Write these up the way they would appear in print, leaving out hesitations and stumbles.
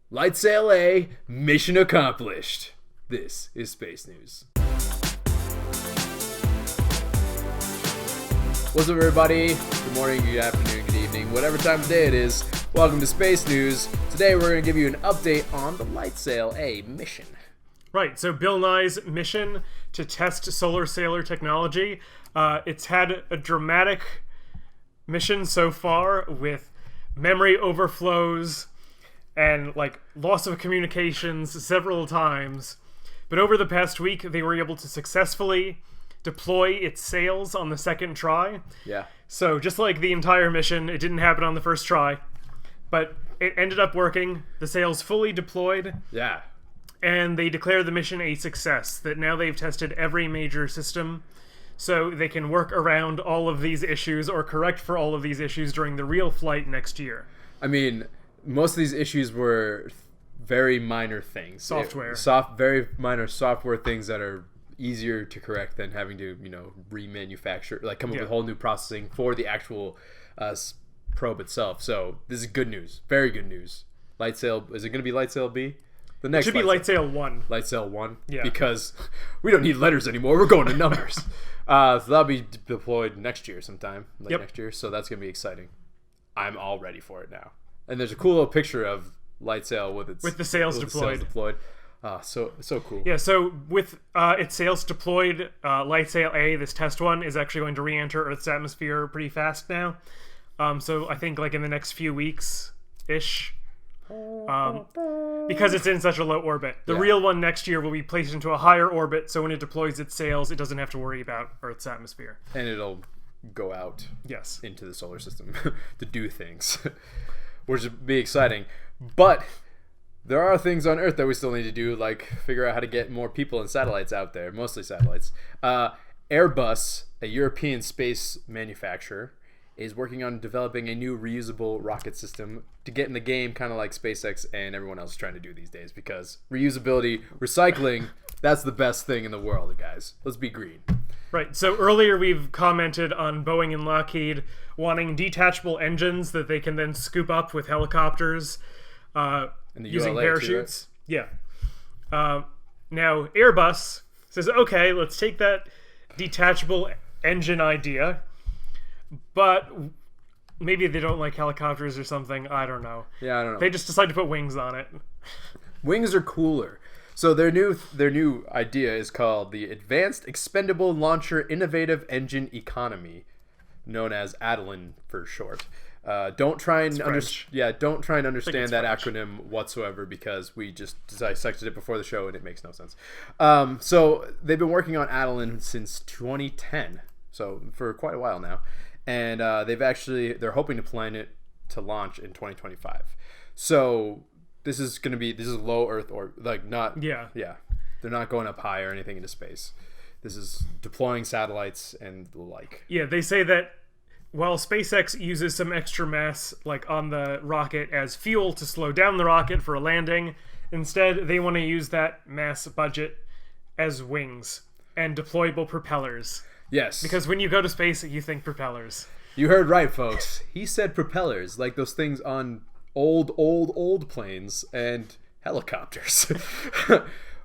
LightSail-A, mission accomplished. This is Space News. What's up, everybody? Good morning, good afternoon, good evening, whatever time of day it is. Welcome to Space News. Today we're going to give you an update on the LightSail-A mission. Right, so Bill Nye's mission to test solar sailor technology. It's had a dramatic mission so far with memory overflows and loss of communications several times. But over the past week, they were able to successfully deploy its sails on the second try. Yeah. So just like the entire mission, it didn't happen on the first try, but it ended up working. The sails fully deployed. Yeah. And they declare the mission a success, that now they've tested every major system, so they can work around all of these issues or correct for all of these issues during the real flight next year. I mean, most of these issues were very minor things. Software. Very minor software things that are easier to correct than having to, remanufacture, come up with whole new processing for the actual probe itself. So this is good news. Very good news. LightSail, is it going to be LightSail-B? The next it should be LightSail-1. LightSail-1? Yeah. Because we don't need letters anymore. We're going to numbers. So that'll be deployed next year sometime. Next year. So that's going to be exciting. I'm all ready for it now. And there's a cool little picture of LightSail with the sails deployed. So cool. Yeah, so with its sails deployed, LightSail-A, this test one, is actually going to re-enter Earth's atmosphere pretty fast now. So I think in the next few weeks-ish. Because it's in such a low orbit. The real one next year will be placed into a higher orbit, so when it deploys its sails, it doesn't have to worry about Earth's atmosphere. And it'll go out into the solar system to do things, which would be exciting. But there are things on Earth that we still need to do, like figure out how to get more people and satellites out there, mostly satellites. Airbus, a European space manufacturer, is working on developing a new reusable rocket system to get in the game, kind of like SpaceX and everyone else is trying to do these days, because reusability, recycling, that's the best thing in the world, guys. Let's be green. Right, so earlier we've commented on Boeing and Lockheed wanting detachable engines that they can then scoop up with helicopters using ULA parachutes. Too, right? Yeah. Now, Airbus says, okay, let's take that detachable engine idea, but maybe they don't like helicopters or something. I don't know. Yeah, I don't know. They just decide to put wings on it. Wings are cooler. So their new idea is called the Advanced Expendable Launcher Innovative Engine Economy, known as ADLIN for short. Don't try and understand that acronym whatsoever, because we just dissected it before the show and it makes no sense. So they've been working on ADLIN since 2010, so for quite a while now, and they're hoping to plan it to launch in 2025. So this is low Earth or they're not going up high or anything into space. This is deploying satellites and the like. Yeah, they say that while SpaceX uses some extra mass on the rocket as fuel to slow down the rocket for a landing, instead they want to use that mass budget as wings and deployable propellers. Yes. Because when you go to space, you think propellers. You heard right, folks. He said propellers, like those things on old planes and helicopters.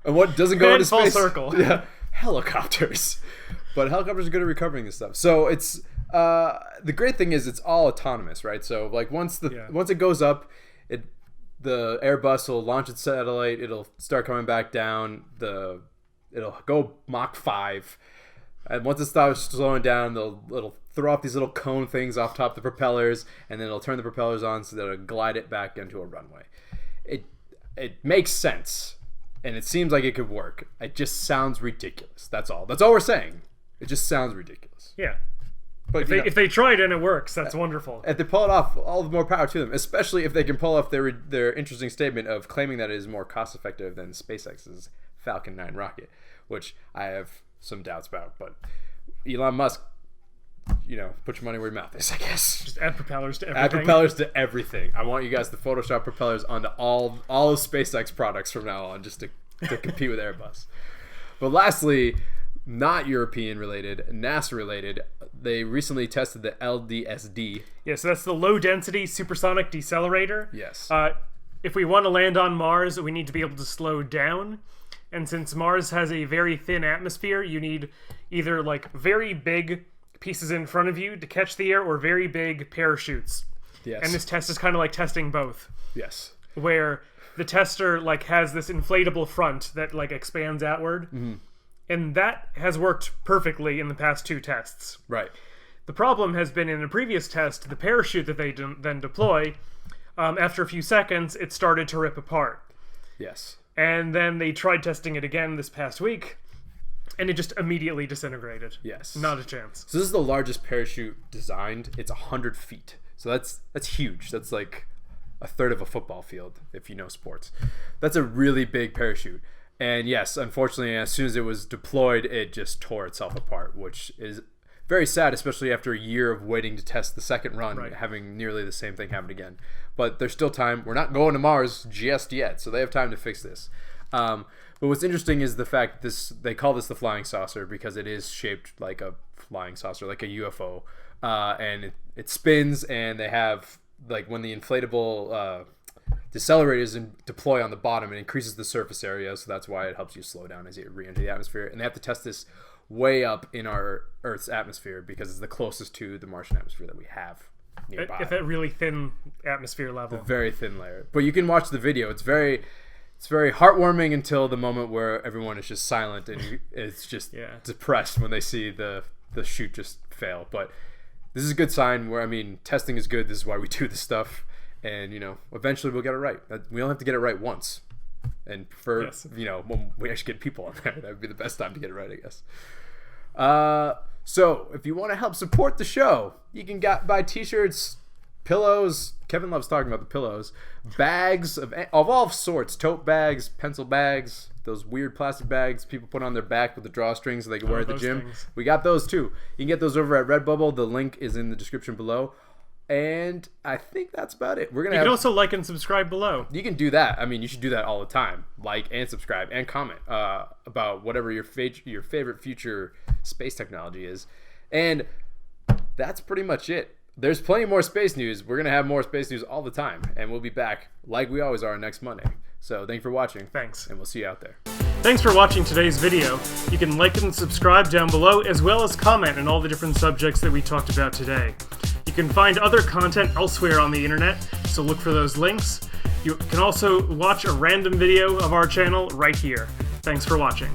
And what doesn't go into space? Full circle. Yeah, helicopters. But helicopters are good at recovering this stuff. So it's the great thing is it's all autonomous, right? So once it goes up, the Airbus will launch its satellite. It'll start coming back down. It'll go Mach 5. And once it starts slowing down, it'll throw off these little cone things off top of the propellers, and then it'll turn the propellers on so that it'll glide it back into a runway. It makes sense, and it seems like it could work. It just sounds ridiculous. That's all. That's all we're saying. It just sounds ridiculous. Yeah. But if they try it and it works, that's wonderful. If they pull it off, all the more power to them, especially if they can pull off their interesting statement of claiming that it is more cost-effective than SpaceX's Falcon 9 rocket, which I have some doubts about. But Elon Musk, put your money where your mouth is, I guess. Just add propellers to everything. Add propellers to everything. I want you guys to Photoshop propellers onto all of SpaceX products from now on, just to compete with Airbus. But lastly, not European related, NASA related, they recently tested the LDSD. Yeah, so that's the low density supersonic decelerator. Yes. if we want to land on Mars, we need to be able to slow down. And since Mars has a very thin atmosphere, you need either like very big pieces in front of you to catch the air or very big parachutes. Yes. And this test is kind of like testing both. Yes. Where the tester like has this inflatable front that like expands outward. Mm-hmm. And that has worked perfectly in the past 2 tests. Right. The problem has been in a previous test, the parachute that they then deploy, after a few seconds, it started to rip apart. Yes. And then they tried testing it again this past week, and it just immediately disintegrated. Yes. Not a chance. So this is the largest parachute designed. It's 100 feet. So that's huge. That's like a third of a football field, if you know sports. That's a really big parachute. And yes, unfortunately, as soon as it was deployed, it just tore itself apart, which is very sad, especially after a year of waiting to test the second run, Right. having nearly the same thing happen again. But there's still time. We're not going to Mars just yet, so they have time to fix this. But what's interesting is the fact they call this the flying saucer because it is shaped like a flying saucer, like a UFO, and it spins, and they have like when the inflatable decelerators and deploy on the bottom, it increases the surface area, so that's why it helps you slow down as you re-enter the atmosphere. And they have to test this way up in our Earth's atmosphere because it's the closest to the Martian atmosphere that we have nearby. At that really thin atmosphere level. A very thin layer. But you can watch the video. It's very heartwarming until the moment where everyone is just silent and it's just depressed when they see the chute just fail. But this is a good sign where, I mean, testing is good. This is why we do this stuff. And, eventually we'll get it right. We only have to get it right once. And for, when we actually get people on there, that would be the best time to get it right, I guess. So if you want to help support the show, you can buy t-shirts, pillows. Kevin loves talking about the pillows. Bags of all sorts. Tote bags, pencil bags, those weird plastic bags people put on their back with the drawstrings so they can wear at the gym. Things. We got those too. You can get those over at Redbubble. The link is in the description below. And I think that's about it. You can also like and subscribe below. You can do that. I mean, you should do that all the time. Like and subscribe and comment about whatever your favorite future space technology is. And that's pretty much it. There's plenty more space news. We're going to have more space news all the time. And we'll be back like we always are next Monday. So thank you for watching. Thanks. And we'll see you out there. Thanks for watching today's video. You can like and subscribe down below, as well as comment on all the different subjects that we talked about today. You can find other content elsewhere on the internet, so look for those links. You can also watch a random video of our channel right here. Thanks for watching.